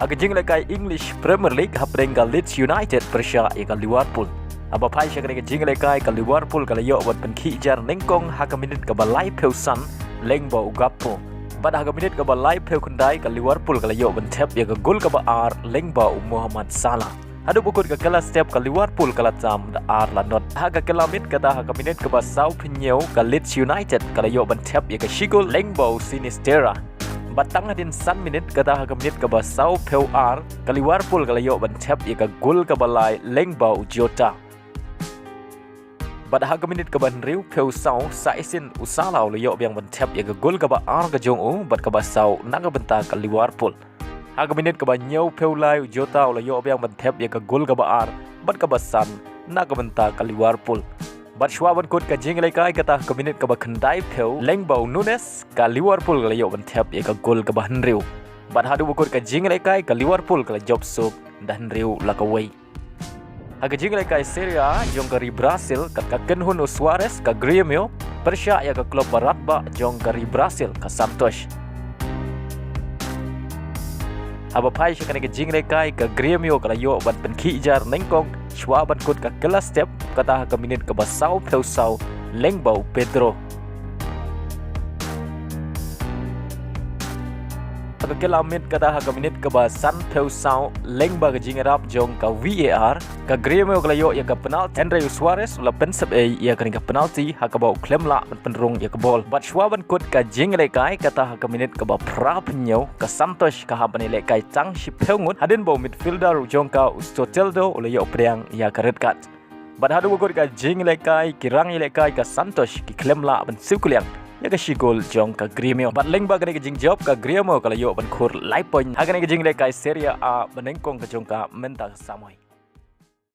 Aga jing lekai English Premier League hapdeng ka Leeds United persya ka Liverpool. Aba pai sya ka jing lekai ka Liverpool ka yo wat penki jar nengkong haka minit ka balai peusan lengba ugapo. Bad haka minit ka balai peu kundai ka Liverpool ka yo ban tap ya ka gol ka ba ar lengba Muhammad Salah. Adu bukut ka kala step ka Liverpool kala tam da ar la not. Haka kala mit kata haka minit ka ba sau Pynliem ka Leeds United ka yo ban tap ya ka shigol lengba Sinistera. Batang hadin san minit kata haka minit ka ba sau peu ar ka Liverpool ka yo ban tap ya ka gol ka balai lengba Jota. Bad haka minit ka ban riu peu sau sa isin Salah lo yo biang ban tap ya ka gol ka ba ar ka jong u bat ka ba sau naga benta ka Liverpool. Haka minit ka ba nyau peu lai Jota lo yo biang ban tap ya ka gol ka ba ar bat ka ba san naga benta ka Liverpool. Bat shwa ban kut ka jing lekai kata ka minit ka ba khandai peu lengbau Nunes ka Liverpool ka yo ban tap ya ka gol ka ba henriu. Bat hadu bukut ka jing lekai ka Liverpool ka job sup dan henriu la ka wei. Haka jing lekai Serie A jong ka Brazil kat ka Kynhun Suarez ka Grêmio persya ya ka klub Radbah jong ka Brazil ka Santos. Aba pai sya ka jing lekai ka Grêmio ka yo ban penki jar nengkong shwa ban kut ka kelas step kata haka minit ka ba sau peu sau lengbau Pedro. Haka kela minit kata haka minit ka ba san peu sau lengba ka jingarap jong ka VAR ka Grêmio ka yo ya ka penalti Andre Suarez la pensep ya ka penalti haka ba klem la penrung ya ka bol. Bat shwa ban kut ka jing lekai kata haka minit ka ba pra penyo ka Santos ka habani lekai tang shi peungut hadin bo midfielder jong ka Ustoteldo la yo priang ya ka red card. Bat hadu bukut ka jing lekai kirang lekai ka Santos ki klem la ban sikuliang ya ka shigol jong ka Grêmio. Bat lengba ka jing job ka Grêmio ka yo ban khur lai point haka ka jing lekai Serie A banengkong ka jong ka menta samoi.